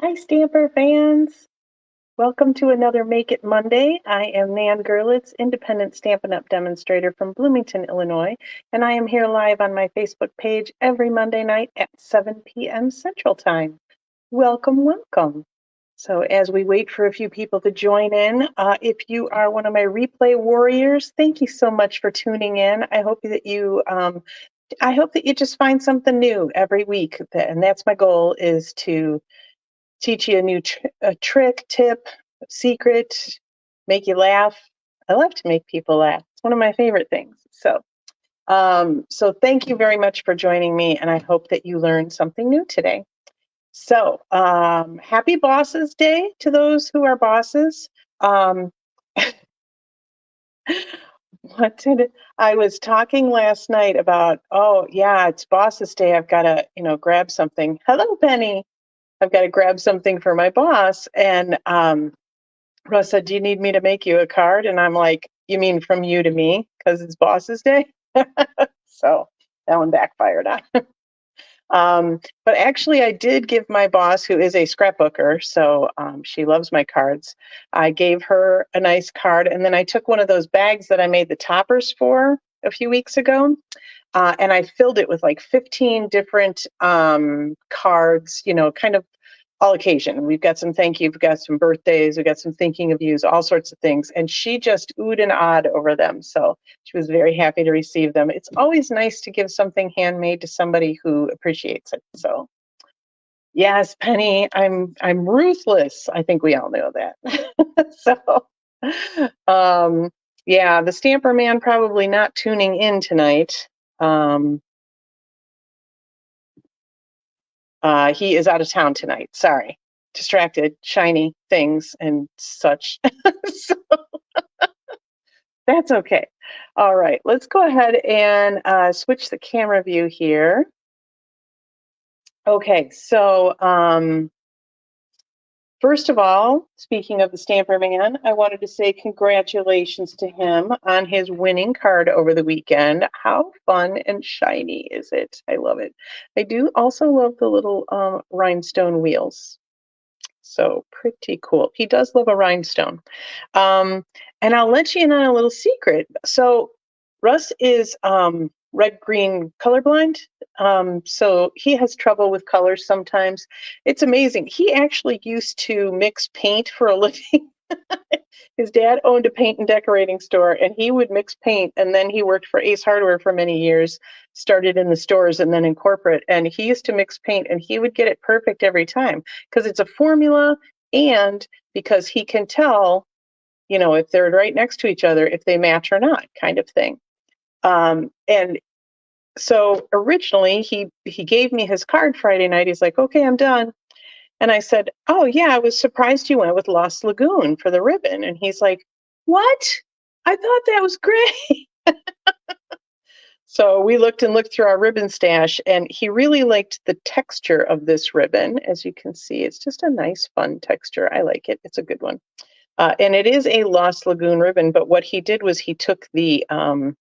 Hi, Stamper fans. Welcome to another Make It Monday. I am Nan Gerlitz, independent Stampin' Up! Demonstrator from Bloomington, Illinois, and I am here live on my Facebook page every Monday night at 7 p.m. Central Time. Welcome, welcome. So as we wait for a few people to join in, if you are one of my replay warriors, thank you so much for tuning in. I hope that you just find something new every week, and that's my goal, is to teach you a new trick, tip, secret, make you laugh. I love to make people laugh. It's one of my favorite things. So thank you very much for joining me, and I hope that you learned something new today. So, happy Bosses Day to those who are bosses. Um, I was talking last night about, oh yeah, it's Bosses Day. I've got to, grab something. Hello, Penny. I've got to grab something for my boss. And Russ said, do you need me to make you a card? And I'm like, you mean from you to me? Because it's Boss's Day? So that one backfired on. But actually, I did give my boss, who is a scrapbooker, so she loves my cards. I gave her a nice card, and then I took one of those bags that I made the toppers for a few weeks ago, and I filled it with like 15 different cards, kind of all occasion. We've got some thank you, we've got some birthdays, we've got some thinking of yous, all sorts of things. And she just oohed and awed over them. So she was very happy to receive them. It's always nice to give something handmade to somebody who appreciates it. So yes, Penny, I'm ruthless. I think we all know that. Yeah, the Stamper Man probably not tuning in tonight. He is out of town tonight. Sorry. Distracted, shiny things and such. So that's okay. All right, let's go ahead and switch the camera view here. Okay, so first of all, speaking of the Stamper Man, I wanted to say congratulations to him on his winning card over the weekend. How fun and shiny is it? I love it. I do also love the little rhinestone wheels. So pretty cool. He does love a rhinestone. And I'll let you in on a little secret. So Russ is red-green colorblind. So he has trouble with colors sometimes. It's amazing. He actually used to mix paint for a living. His dad owned a paint and decorating store, and he would mix paint, and then he worked for Ace Hardware for many years, started in the stores and then in corporate, and he used to mix paint, and he would get it perfect every time because it's a formula, and because he can tell, if they're right next to each other, if they match or not, kind of thing. And so originally he gave me his card Friday night. He's like, okay, I'm done. And I said, oh, yeah, I was surprised you went with Lost Lagoon for the ribbon. And he's like, what? I thought that was great. So we looked through our ribbon stash, and he really liked the texture of this ribbon. As you can see, it's just a nice, fun texture. I like it. It's a good one. And it is a Lost Lagoon ribbon, but what he did was he took the, I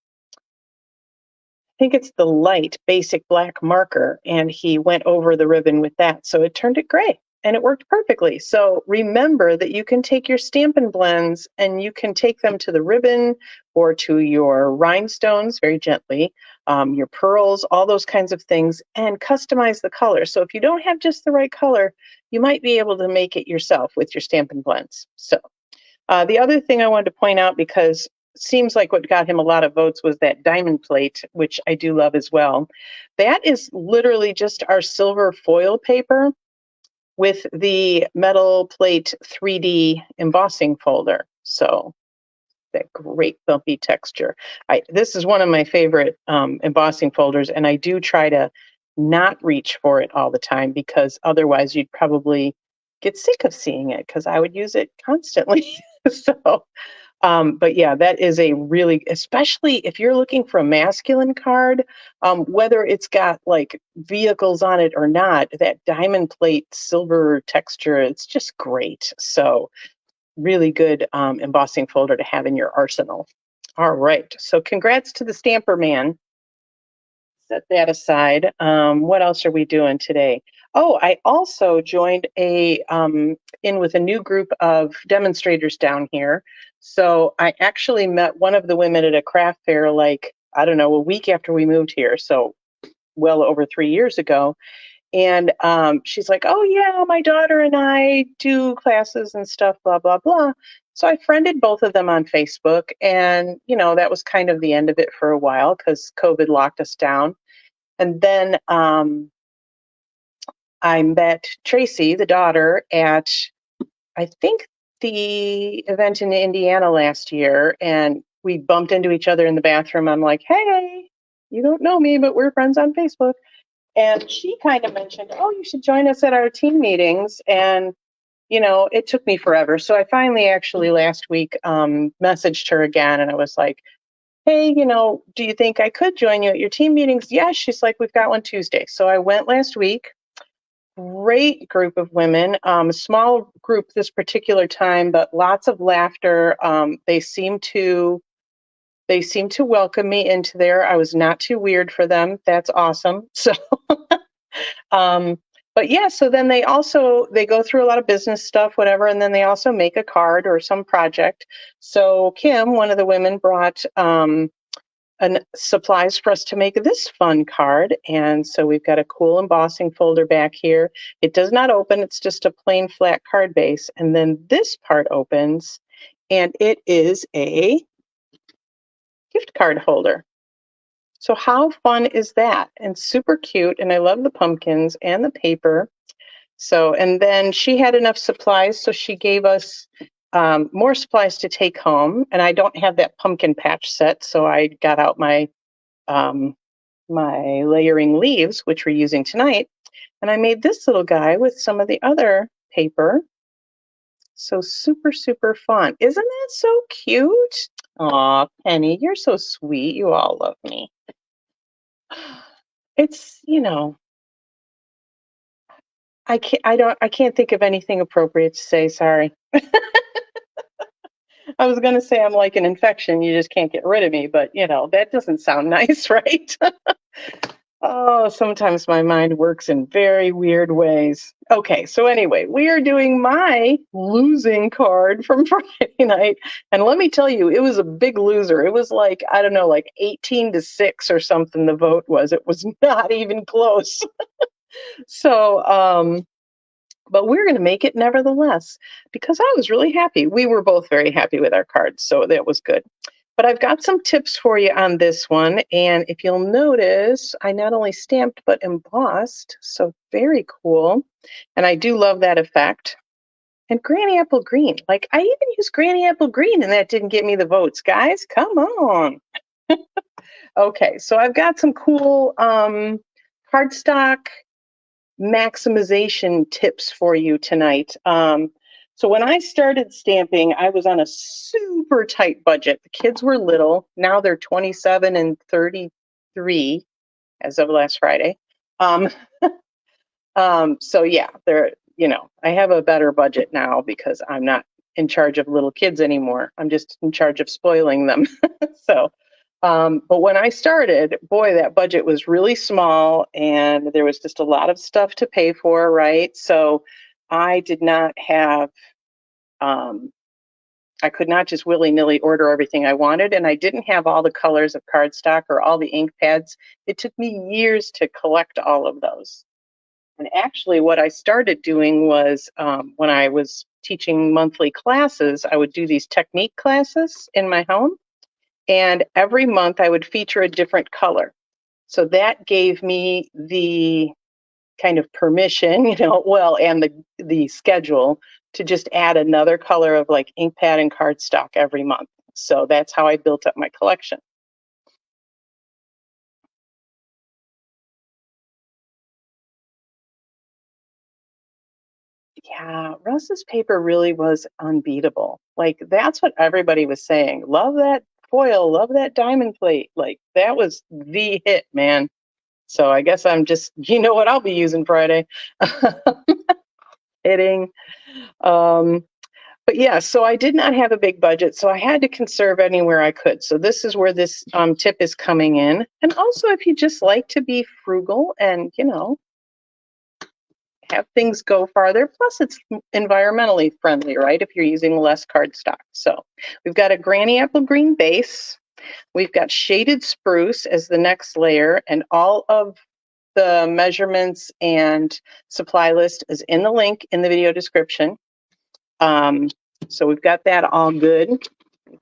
think it's the light basic black marker, and he went over the ribbon with that. So it turned it gray. And it worked perfectly. So remember that you can take your Stampin' Blends and you can take them to the ribbon or to your rhinestones very gently, your pearls, all those kinds of things, and customize the color. So if you don't have just the right color, you might be able to make it yourself with your Stampin' Blends. So the other thing I wanted to point out, because it seems like what got him a lot of votes, was that diamond plate, which I do love as well. That is literally just our silver foil paper with the metal plate 3D embossing folder. So that great bumpy texture. This is one of my favorite embossing folders, and I do try to not reach for it all the time because otherwise you'd probably get sick of seeing it because I would use it constantly. But yeah, that is a really, especially if you're looking for a masculine card, whether it's got like vehicles on it or not, that diamond plate silver texture, it's just great. So really good embossing folder to have in your arsenal. All right, so congrats to the Stamper Man. Set that aside. What else are we doing today? Oh, I also joined in with a new group of demonstrators down here. So I actually met one of the women at a craft fair, like, I don't know, a week after we moved here. So well over 3 years ago. And she's like, "Oh, yeah, my daughter and I do classes and stuff, blah, blah, blah." So I friended both of them on Facebook. And, that was kind of the end of it for a while because COVID locked us down. And then I met Tracy, the daughter, at I think the event in Indiana last year, and we bumped into each other in the bathroom. I'm like, "Hey, you don't know me, but we're friends on Facebook." And she kind of mentioned, "Oh, you should join us at our team meetings." And, it took me forever. So I finally actually last week messaged her again, and I was like, "Hey, do you think I could join you at your team meetings?" "Yes." She's like, "We've got one Tuesday." So I went last week. Great group of women, small group this particular time, but lots of laughter. They seem to welcome me into there. I was not too weird for them. That's awesome. So, um, but yeah, so then they go through a lot of business stuff, whatever, and then they also make a card or some project. So Kim, one of the women, brought supplies for us to make this fun card. And so we've got a cool embossing folder back here. It does not open, it's just a plain flat card base. And then this part opens, and it is a gift card holder. So how fun is that? And super cute. And I love the pumpkins and the paper. So, and then she had enough supplies, so she gave us more supplies to take home. And I don't have that pumpkin patch set, so I got out um, my layering leaves, which we're using tonight. And I made this little guy with some of the other paper. So super, super fun. Isn't that so cute? Aw, Penny, you're so sweet. You all love me. It's, I can't think of anything appropriate to say, sorry. I was gonna say I'm like an infection, you just can't get rid of me, but that doesn't sound nice, right? Oh, sometimes my mind works in very weird ways. Okay, so anyway, we are doing my losing card from Friday night. And let me tell you, it was a big loser. It was like, I don't know, like 18-6 or something the vote was. It was not even close. So, but we're going to make it nevertheless because I was really happy. We were both very happy with our cards, so that was good. But I've got some tips for you on this one. And if you'll notice, I not only stamped but embossed. So very cool. And I do love that effect. And Granny Apple Green. Like, I even used Granny Apple Green and that didn't get me the votes. Guys, come on. Okay, so I've got some cool cardstock maximization tips for you tonight. So when I started stamping, I was on a super tight budget. The kids were little. Now they're 27 and 33 as of last Friday. Um, so yeah, I have a better budget now because I'm not in charge of little kids anymore. I'm just in charge of spoiling them. So but when I started, boy, that budget was really small and there was just a lot of stuff to pay for, right? So I did not have, I could not just willy nilly order everything I wanted. And I didn't have all the colors of cardstock or all the ink pads. It took me years to collect all of those. And actually, what I started doing was when I was teaching monthly classes, I would do these technique classes in my home. And every month I would feature a different color. So that gave me the kind of permission, and the schedule to just add another color of like ink pad and cardstock every month. So that's how I built up my collection. Yeah, Russ's paper really was unbeatable. Like that's what everybody was saying. Love that foil, love that diamond plate. Like that was the hit, man. So I guess I'm just, what I'll be using Friday. Kidding. Um, but yeah, so I did not have a big budget, so I had to conserve anywhere I could. So this is where this tip is coming in. And also, if you just like to be frugal and, have things go farther. Plus, it's environmentally friendly, right, if you're using less cardstock. So we've got a granny apple green base. We've got shaded spruce as the next layer, and all of the measurements and supply list is in the link in the video description. So we've got that all good.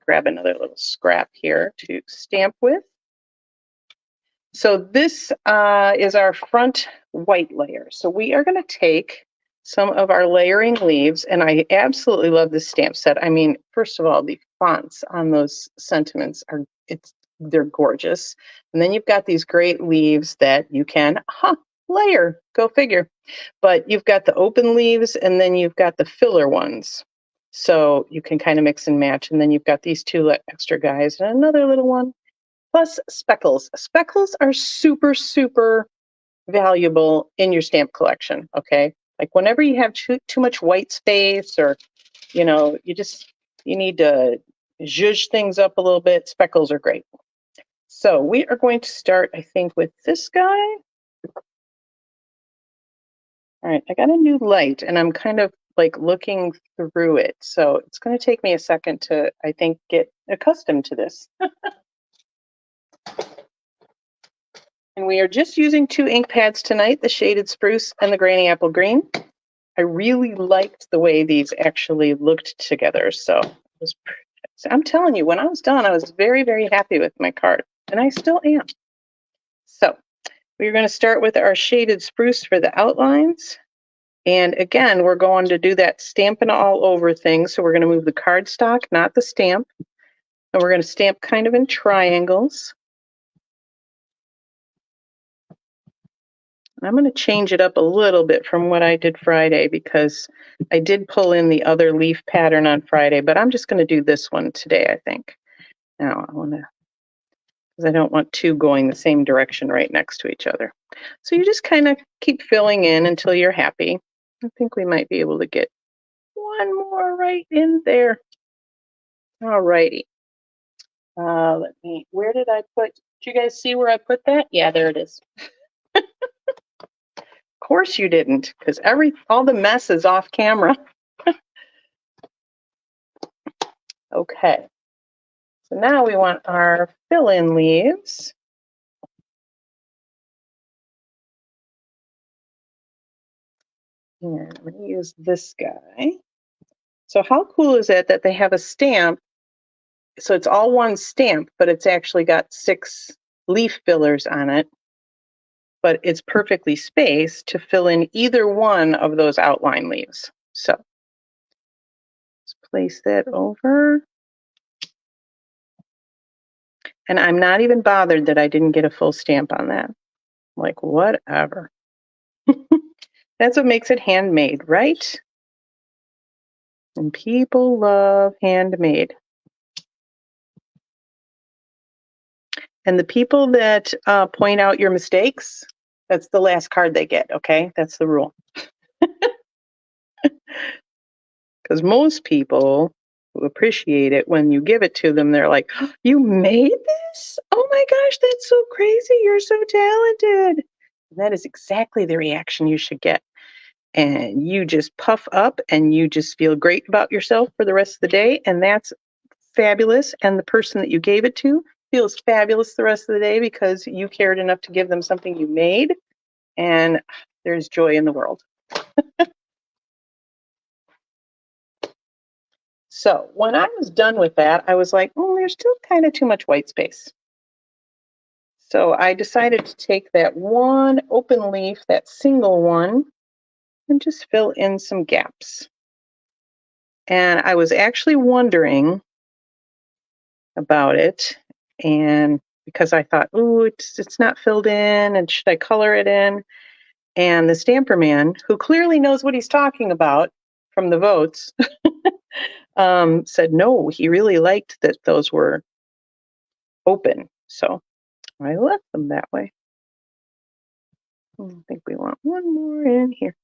Grab another little scrap here to stamp with. So this is our front white layer. So we are going to take some of our layering leaves, and I absolutely love this stamp set. I mean, first of all, the fonts on those sentiments they're gorgeous. And then you've got these great leaves that you can layer, go figure. But you've got the open leaves, and then you've got the filler ones. So you can kind of mix and match. And then you've got these two extra guys and another little one. Plus speckles. Speckles are super, super valuable in your stamp collection, okay? Like whenever you have too much white space, or, you need to zhuzh things up a little bit, speckles are great. So we are going to start, I think, with this guy. All right, I got a new light, and I'm kind of like looking through it. So it's going to take me a second to, I think, get accustomed to this. And we are just using 2 ink pads tonight, the shaded spruce and the granny apple green. I really liked the way these actually looked together. So I'm telling you, when I was done, I was very, very happy with my card, and I still am. So we're going to start with our shaded spruce for the outlines. And again, we're going to do that stamping all over thing. So we're going to move the cardstock, not the stamp. And we're going to stamp kind of in triangles. I'm going to change it up a little bit from what I did Friday, because I did pull in the other leaf pattern on Friday, but I'm just going to do this one today, I think. Now I want to, because I don't want 2 going the same direction right next to each other. So you just kind of keep filling in until you're happy. I think we might be able to get one more right in there. All righty. Where did I put, did you guys see where I put that? Yeah, there it is. Of course you didn't, because all the mess is off camera. Okay, so now we want our fill-in leaves. And I'm going to use this guy. So how cool is it that they have a stamp? So it's all one stamp, but it's actually got 6 leaf fillers on it. But it's perfectly spaced to fill in either one of those outline leaves. So let's place that over. And I'm not even bothered that I didn't get a full stamp on that. Like, whatever. That's what makes it handmade, right? And people love handmade. And the people that point out your mistakes, that's the last card they get, okay? That's the rule. Because most people who appreciate it, when you give it to them, they're like, oh, you made this? Oh my gosh, that's so crazy. You're so talented. And that is exactly the reaction you should get. And you just puff up and you just feel great about yourself for the rest of the day. And that's fabulous. And the person that you gave it to feels fabulous the rest of the day because you cared enough to give them something you made. And there's joy in the world. So when I was done with that, I was like, oh, there's still kind of too much white space. So I decided to take that one open leaf, that single one, and just fill in some gaps. And I was actually wondering about it, and because I thought, oh, it's not filled in, and should I color it in? And the stamper man, who clearly knows what he's talking about from the votes, said no, he really liked that those were open. So I left them that way. I think we want one more in here.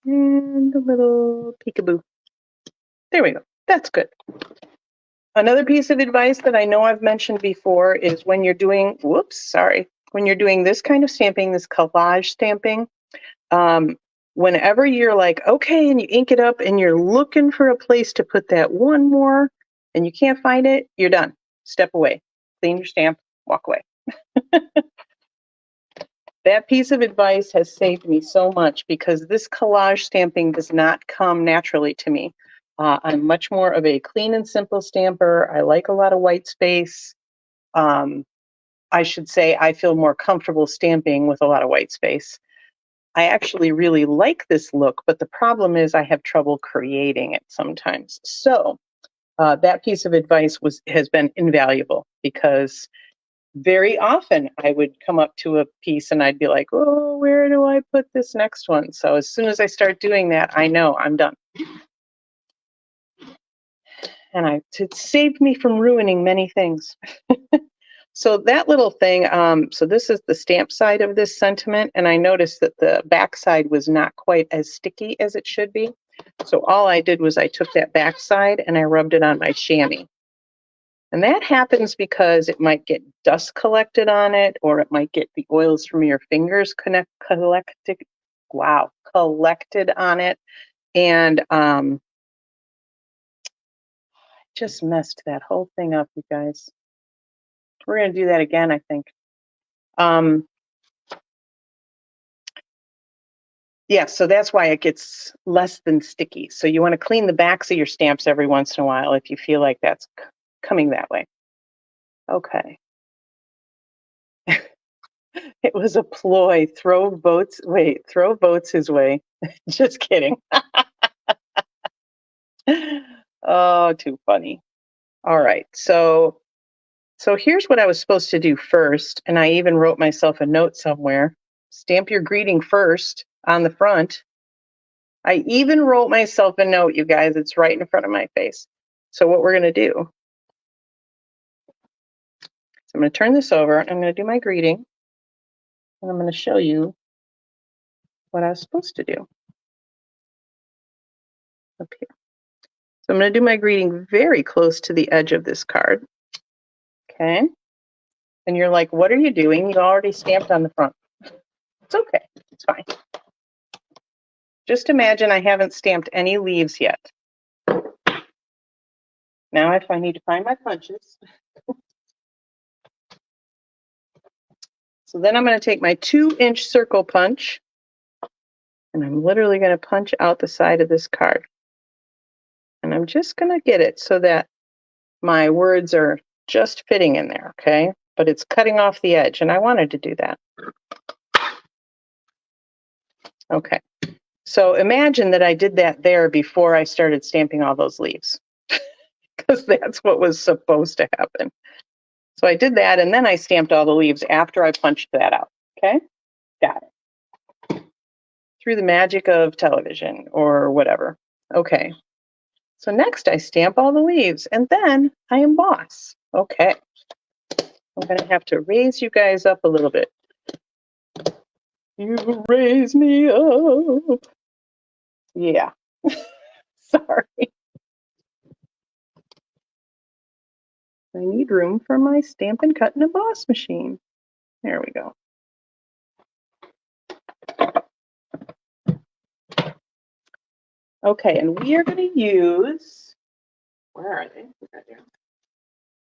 And a little peekaboo. There we go. That's good. Another piece of advice that I know I've mentioned before is when you're doing, when you're doing this kind of stamping, this collage stamping, Whenever you're like, okay, and you ink it up and you're looking for a place to put that one more and you can't find it, you're done. Step away, clean your stamp, walk away. That piece of advice has saved me so much because this collage stamping does not come naturally to me. I'm much more of a clean and simple stamper. I like a lot of white space. I should say I feel more comfortable stamping with a lot of white space. I actually really like this look, but the problem is I have trouble creating it sometimes. So that piece of advice has been invaluable because very often I would come up to a piece and I'd be like, oh, where do I put this next one? So as soon as I start doing that, I know I'm done. And it saved me from ruining many things. So that little thing, so this is the stamp side of this sentiment, and I noticed that the back side was not quite as sticky as it should be. So all I did was I took that back side and I rubbed it on my chamois. And that happens because it might get dust collected on it, or it might get the oils from your fingers collected on it. And just messed that whole thing up, you guys. We're going to do that again, I think. Yeah, so that's why it gets less than sticky. So you want to clean the backs of your stamps every once in a while if you feel like that's coming that way. Okay. It was a ploy. Throw votes his way. Just kidding. Oh, too funny. All right. So here's what I was supposed to do first, and I even wrote myself a note somewhere. Stamp your greeting first on the front. I even wrote myself a note, you guys. It's right in front of my face. So what we're going to do, so I'm going to turn this over. I'm going to do my greeting, and I'm going to show you what I was supposed to do up here. So I'm going to do my greeting very close to the edge of this card. Okay. And you're like, what are you doing? You already stamped on the front. It's okay. It's fine. Just imagine I haven't stamped any leaves yet. Now if I need to find my punches. So then I'm going to take my 2-inch circle punch, and I'm literally going to punch out the side of this card. And I'm just going to get it so that my words are just fitting in there, okay? But it's cutting off the edge, and I wanted to do that. Okay. So imagine that I did that there before I started stamping all those leaves, because that's what was supposed to happen. So I did that, and then I stamped all the leaves after I punched that out, okay? Got it. Through the magic of television or whatever. Okay. So next I stamp all the leaves, and then I emboss. Okay. I'm going to have to raise you guys up a little bit. You raise me up. Yeah. Sorry. I need room for my stamp and cut and emboss machine. There we go. Okay, and we are going to use, where are they?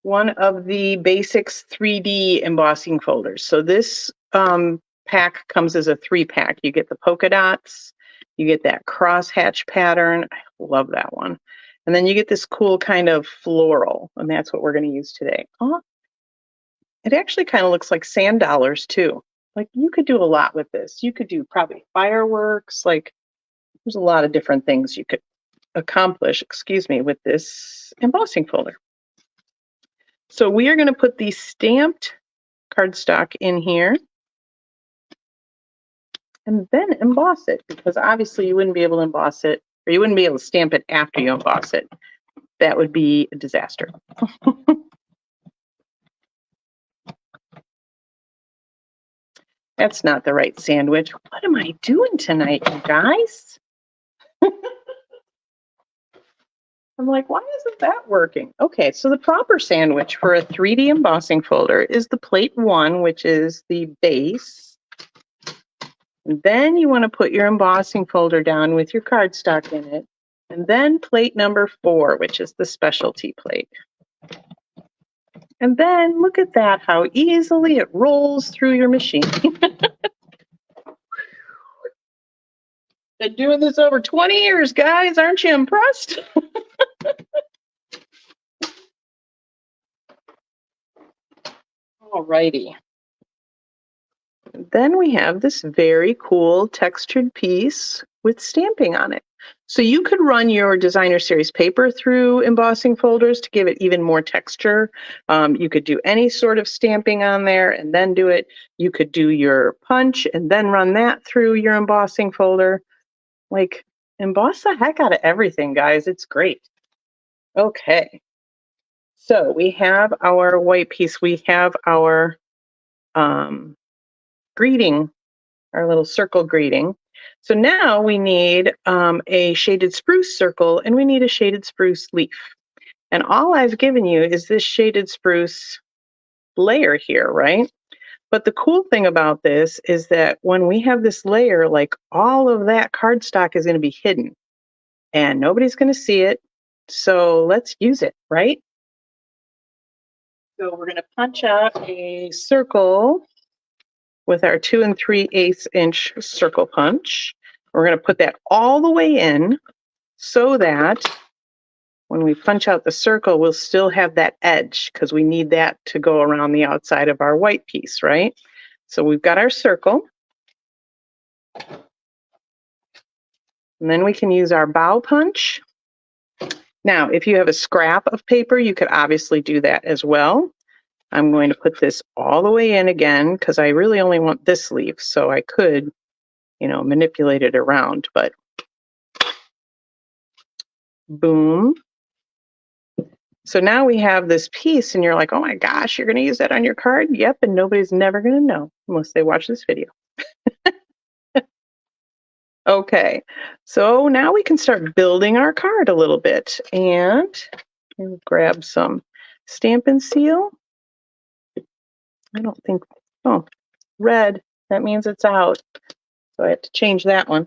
One of the Basics 3D embossing folders. So this pack comes as a 3-pack. You get the polka dots, you get that crosshatch pattern. I love that one. And then you get this cool kind of floral, and that's what we're going to use today. Oh, it actually kind of looks like sand dollars too. Like you could do a lot with this. You could do probably fireworks. Like there's a lot of different things you could accomplish, with this embossing folder. So we are going to put the stamped cardstock in here and then emboss it, because obviously you wouldn't be able to emboss it, or you wouldn't be able to stamp it after you emboss it. That would be a disaster. That's not the right sandwich. What am I doing tonight, you guys? I'm like, why isn't that working? Okay, so the proper sandwich for a 3D embossing folder is the plate 1, which is the base. And then you want to put your embossing folder down with your cardstock in it. And then plate number 4, which is the specialty plate. And then look at that, how easily it rolls through your machine. Been doing this over 20 years, guys. Aren't you impressed? Alrighty. Then we have this very cool textured piece with stamping on it. So you could run your designer series paper through embossing folders to give it even more texture. You could do any sort of stamping on there and then do it. You could do your punch and then run that through your embossing folder. Like, emboss the heck out of everything, guys. It's great. Okay. So we have our white piece. We have our greeting, our little circle greeting. So now we need a shaded spruce circle and we need a shaded spruce leaf. And all I've given you is this shaded spruce layer here, right? But the cool thing about this is that when we have this layer, like all of that cardstock is going to be hidden and nobody's going to see it. So let's use it, right? So we're going to punch out a circle with our 2 3/8 inch circle punch. We're going to put that all the way in so that when we punch out the circle, we'll still have that edge because we need that to go around the outside of our white piece, right? So we've got our circle. And then we can use our bow punch. Now, if you have a scrap of paper, you could obviously do that as well. I'm going to put this all the way in again because I really only want this leaf, so I could, manipulate it around, but boom. So now we have this piece and you're like, oh my gosh, you're going to use that on your card? Yep, and nobody's never going to know unless they watch this video. Okay, so now we can start building our card a little bit. And we'll grab some Stampin' Seal. I don't think, oh, red, that means it's out. So I have to change that one.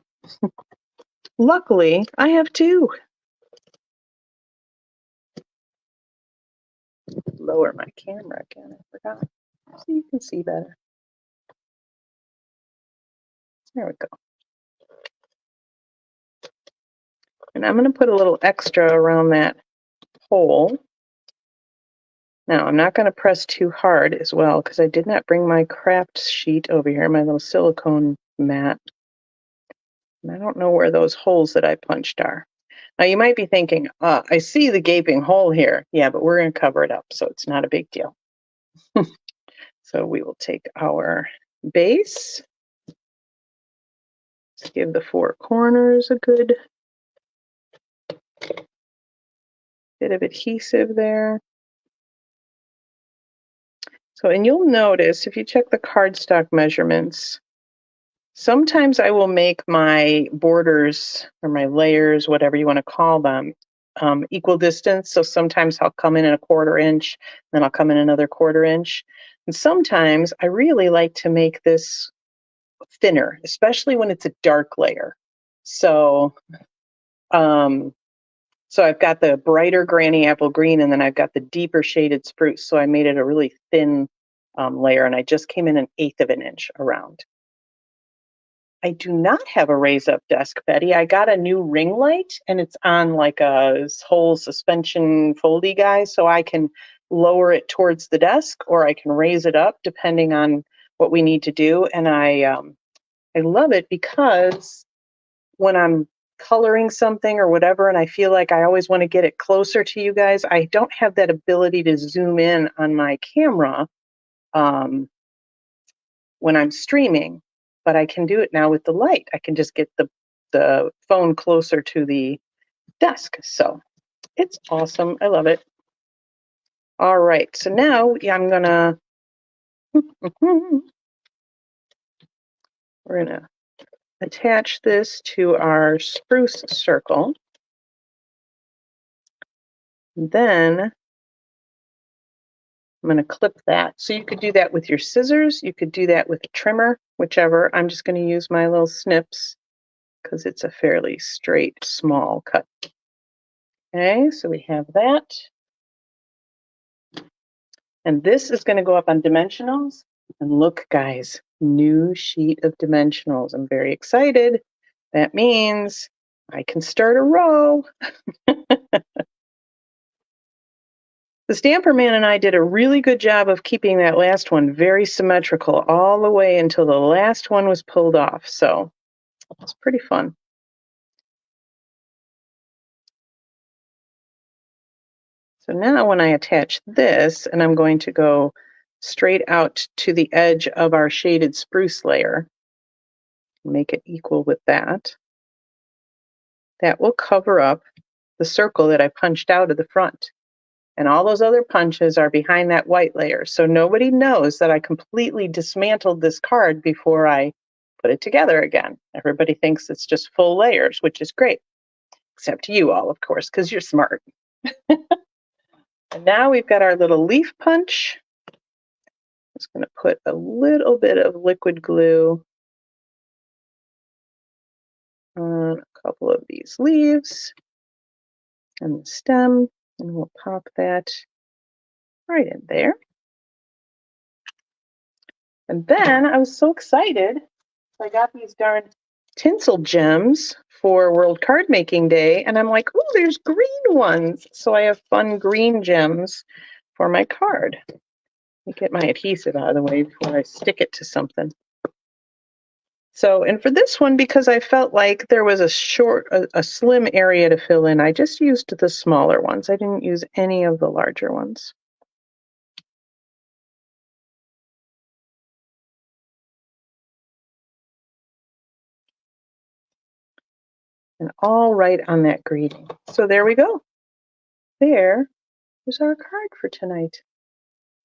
Luckily, I have 2. Lower my camera again, I forgot. So you can see better. There we go. And I'm going to put a little extra around that hole. Now, I'm not going to press too hard as well because I did not bring my craft sheet over here, my little silicone mat. And I don't know where those holes that I punched are. Now, you might be thinking, I see the gaping hole here. Yeah, but we're going to cover it up, so it's not a big deal. So we will take our base. Let's give the 4 corners a good bit of adhesive there. So, and you'll notice if you check the cardstock measurements, sometimes I will make my borders or my layers, whatever you want to call them, equal distance. So sometimes I'll come in at a 1/4 inch, then I'll come in another 1/4 inch. And sometimes I really like to make this thinner, especially when it's a dark layer. So, so I've got the brighter granny apple green, and then I've got the deeper shaded spruce. So I made it a really thin layer, and I just came in 1/8 of an inch around. I do not have a raise up desk, Betty. I got a new ring light and it's on like a whole suspension foldy guy, so I can lower it towards the desk or I can raise it up depending on what we need to do. And I love it because when I'm coloring something or whatever and I feel like I always want to get it closer to you guys, I don't have that ability to zoom in on my camera when I'm streaming, but I can do it now with the light. I can just get the phone closer to the desk. So it's awesome. I love it. All right. So now I'm going to, we're going to attach this to our spruce circle. Then I'm going to clip that. So you could do that with your scissors. You could do that with a trimmer, whichever. I'm just going to use my little snips because it's a fairly straight, small cut. Okay, so we have that. And this is going to go up on dimensionals. And look, guys, new sheet of dimensionals. I'm very excited. That means I can start a row. The Stamper Man and I did a really good job of keeping that last one very symmetrical all the way until the last one was pulled off. So it's pretty fun. So now when I attach this, and I'm going to go straight out to the edge of our shaded spruce layer, make it equal with that, that will cover up the circle that I punched out of the front. And all those other punches are behind that white layer. So nobody knows that I completely dismantled this card before I put it together again. Everybody thinks it's just full layers, which is great. Except you all, of course, because you're smart. And now we've got our little leaf punch. I'm just going to put a little bit of liquid glue on a couple of these leaves and the stem, and we'll pop that right in there. And then I was so excited. I got these darn tinsel gems for World Card Making Day, and I'm like, oh, there's green ones. So I have fun green gems for my card. Let me get my adhesive out of the way before I stick it to something. So, and for this one, because I felt like there was a slim area to fill in, I just used the smaller ones. I didn't use any of the larger ones. And all right on that greeting. So there we go. There is our card for tonight.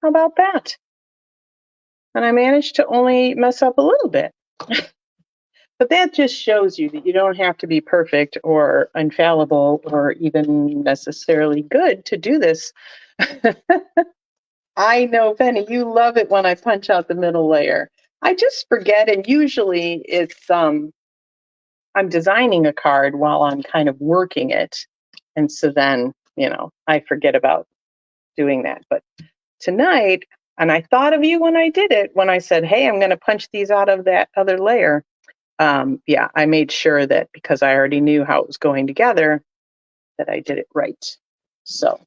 How about that? And I managed to only mess up a little bit. But that just shows you that you don't have to be perfect or infallible or even necessarily good to do this. I know, Penny, you love it when I punch out the middle layer. I just forget, and usually it's I'm designing a card while I'm kind of working it. And so then, I forget about doing that. But tonight, and I thought of you when I did it, when I said, hey, I'm going to punch these out of that other layer. Yeah, I made sure that because I already knew how it was going together, that I did it right. So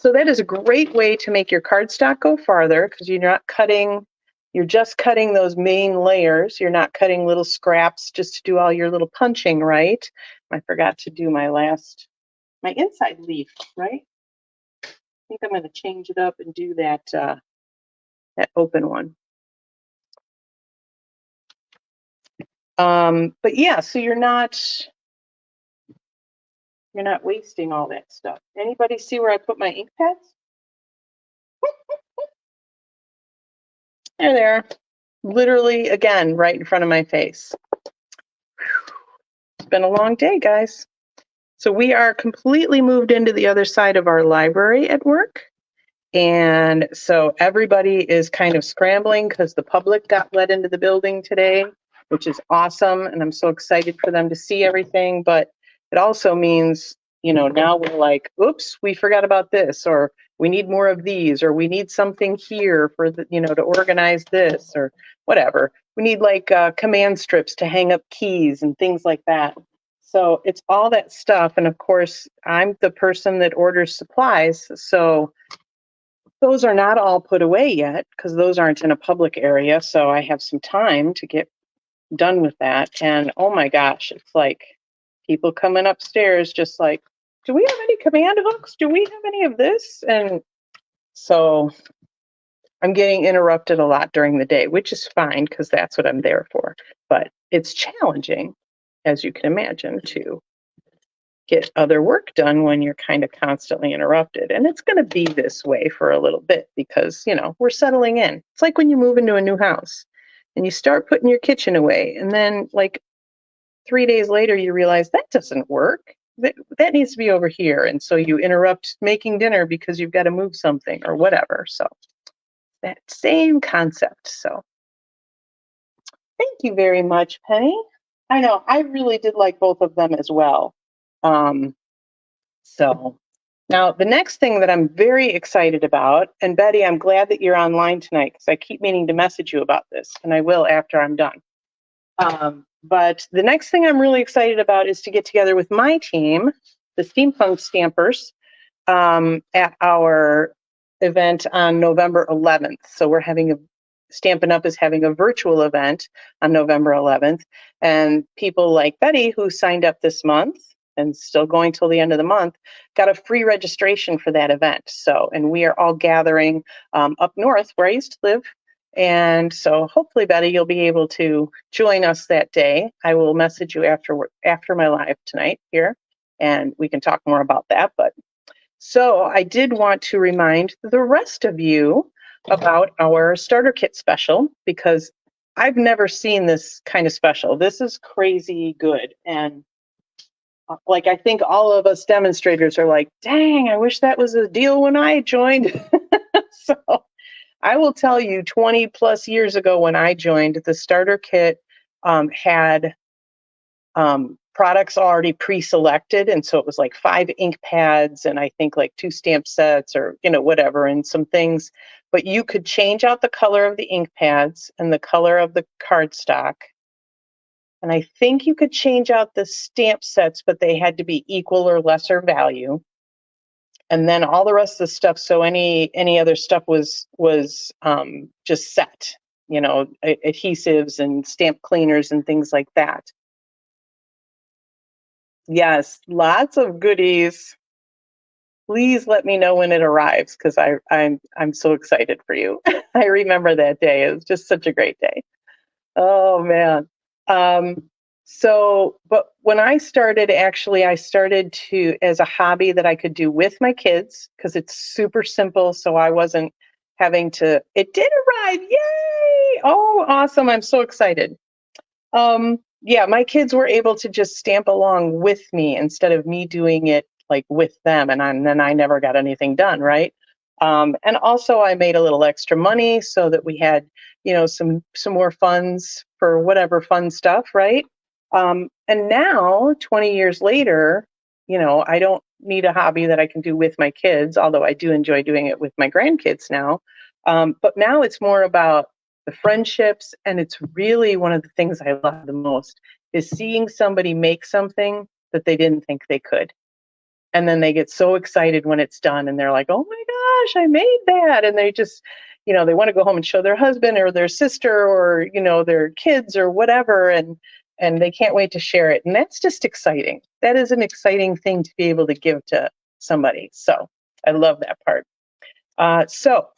that is a great way to make your cardstock go farther because you're just cutting those main layers. You're not cutting little scraps just to do all your little punching, right? I forgot to do my inside leaf, right? I think I'm going to change it up and do that open one. But yeah, so you're not wasting all that stuff. Anybody see where I put my ink pads? There they are. Literally, again, right in front of my face. It's been a long day, guys. So we are completely moved into the other side of our library at work. And so everybody is kind of scrambling because the public got let into the building today, which is awesome. And I'm so excited for them to see everything. But it also means, now we're like, oops, we forgot about this, or we need more of these, or we need something here for the, to organize this or whatever. We need like command strips to hang up keys and things like that. So it's all that stuff. And of course, I'm the person that orders supplies. So those are not all put away yet because those aren't in a public area. So I have some time to get done with that. And oh my gosh, it's like people coming upstairs just like, do we have any command hooks? Do we have any of this? And so I'm getting interrupted a lot during the day, which is fine because that's what I'm there for. But it's challenging, as you can imagine, to get other work done when you're kind of constantly interrupted. And it's going to be this way for a little bit because, we're settling in. It's like when you move into a new house and you start putting your kitchen away. And then like 3 days later, you realize that doesn't work. That needs to be over here. And so you interrupt making dinner because you've got to move something or whatever. So that same concept. So thank you very much, Penny. I know I really did like both of them as well. So now the next thing that I'm very excited about, and Betty, I'm glad that you're online tonight because I keep meaning to message you about this, and I will after I'm done. But the next thing I'm really excited about is to get together with my team, the Steampunk Stampers, at our event on November 11th. So we're having Stampin' Up! Is having a virtual event on November 11th. And people like Betty, who signed up this month and still going till the end of the month, got a free registration for that event. So, and we are all gathering up north where I used to live. And so hopefully, Betty, you'll be able to join us that day. I will message you after my live tonight here, and we can talk more about that. But so I did want to remind the rest of you about our starter kit special because I've never seen this kind of special. This is crazy good. And like, I think all of us demonstrators are like, dang, I wish that was a deal when I joined. So I will tell you, 20 plus years ago when I joined, the starter kit had products already pre-selected, and so it was like 5 ink pads and I think like 2 stamp sets or whatever, and some things, but you could change out the color of the ink pads and the color of the cardstock, and I think you could change out the stamp sets, but they had to be equal or lesser value, and then all the rest of the stuff, so any other stuff was just set, adhesives and stamp cleaners and things like that. Yes, lots of goodies. Please let me know when it arrives because I'm so excited for you. I remember that day. It was just such a great day. Oh man. But when I started, actually, I started to as a hobby that I could do with my kids because it's super simple. So I wasn't having to. It did arrive! Yay! Oh, awesome! I'm so excited. Yeah, my kids were able to just stamp along with me instead of me doing it like with them, and then I never got anything done, right? And also I made a little extra money so that we had, some more funds for whatever fun stuff, right? And now, 20 years later, I don't need a hobby that I can do with my kids, although I do enjoy doing it with my grandkids now. But now it's more about the friendships, and it's really one of the things I love the most is seeing somebody make something that they didn't think they could. And then they get so excited when it's done and they're like, oh my gosh, I made that. And they just, they want to go home and show their husband or their sister or, their kids or whatever. And they can't wait to share it. And that's just exciting. That is an exciting thing to be able to give to somebody. So I love that part. So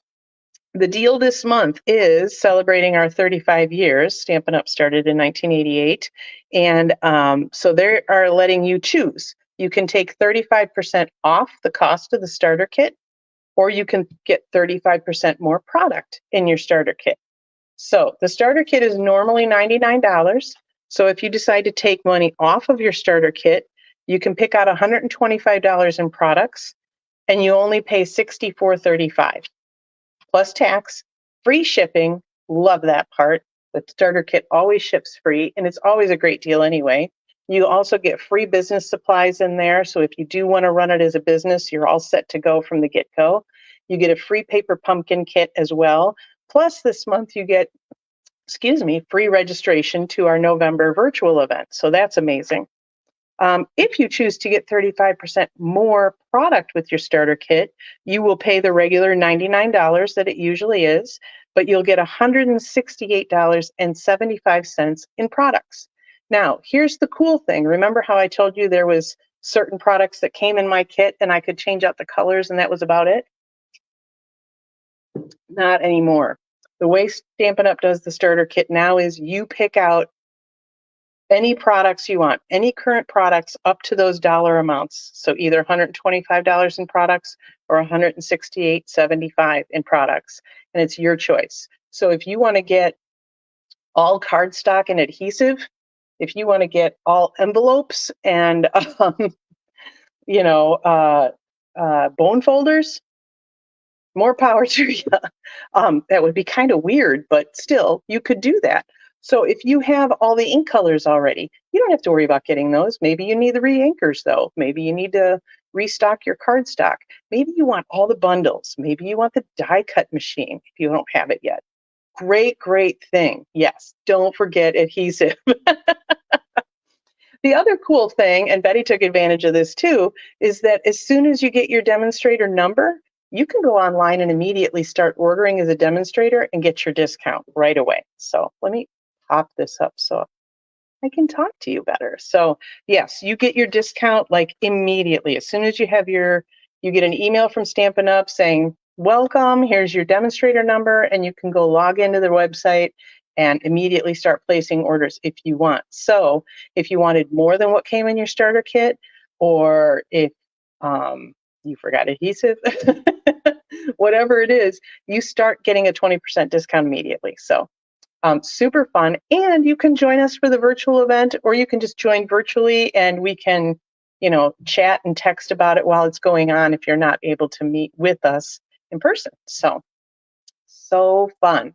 the deal this month is celebrating our 35 years. Stampin' Up! Started in 1988. And so they are letting you choose. You can take 35% off the cost of the starter kit, or you can get 35% more product in your starter kit. So the starter kit is normally $99. So if you decide to take money off of your starter kit, you can pick out $125 in products, and you only pay $64.35. Plus tax, free shipping. Love that part. The starter kit always ships free, and it's always a great deal anyway. You also get free business supplies in there. So if you do want to run it as a business, you're all set to go from the get-go. You get a free paper pumpkin kit as well. Plus this month you get, free registration to our November virtual event. So that's amazing. If you choose to get 35% more product with your starter kit, you will pay the regular $99 that it usually is, but you'll get $168.75 in products. Now, here's the cool thing. Remember how I told you there was certain products that came in my kit and I could change out the colors and that was about it? Not anymore. The way Stampin' Up! Does the starter kit now is you pick out any products you want, any current products up to those dollar amounts. So either $125 in products or $168.75 in products, and it's your choice. So if you want to get all cardstock and adhesive, if you want to get all envelopes and bone folders, More power to you. That would be kind of weird, but still, you could do that. So if you have all the ink colors already, you don't have to worry about getting those. Maybe you need the re-inkers though. Maybe you need to restock your cardstock. Maybe you want all the bundles. Maybe you want the die cut machine if you don't have it yet. Great, great thing. Yes, don't forget adhesive. The other cool thing, and Betty took advantage of this too, is that as soon as you get your demonstrator number, you can go online and immediately start ordering as a demonstrator and get your discount right away. So let me pop this up so I can talk to you better. So yes, you get your discount like immediately. As soon as you get an email from Stampin' Up saying, welcome, here's your demonstrator number, and you can go log into their website and immediately start placing orders if you want. So if you wanted more than what came in your starter kit, or if you forgot adhesive, whatever it is, you start getting a 20% discount immediately. So super fun. And you can join us for the virtual event, or you can just join virtually and we can, chat and text about it while it's going on if you're not able to meet with us in person. So fun.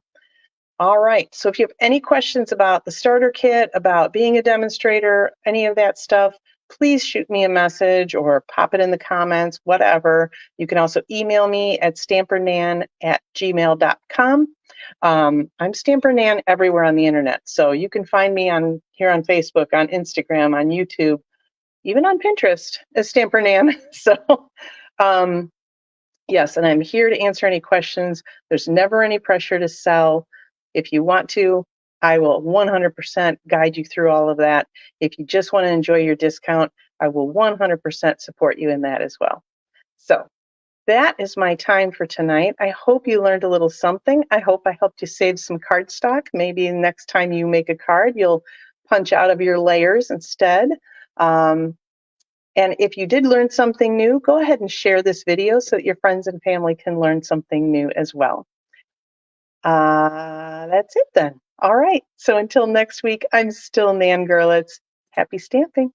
All right. So if you have any questions about the starter kit, about being a demonstrator, any of that stuff, please shoot me a message or pop it in the comments, whatever. You can also email me at stampernan@gmail.com. I'm Stamper Nan everywhere on the internet. So you can find me here on Facebook, on Instagram, on YouTube, even on Pinterest as Stamper Nan. So yes, and I'm here to answer any questions. There's never any pressure to sell. If you want to, I will 100% guide you through all of that. If you just want to enjoy your discount, I will 100% support you in that as well. So that is my time for tonight. I hope you learned a little something. I hope I helped you save some cardstock. Maybe next time you make a card, you'll punch out of your layers instead. And if you did learn something new, go ahead and share this video so that your friends and family can learn something new as well. That's it then. All right. So until next week, I'm still Nan Gurlitz. Happy stamping.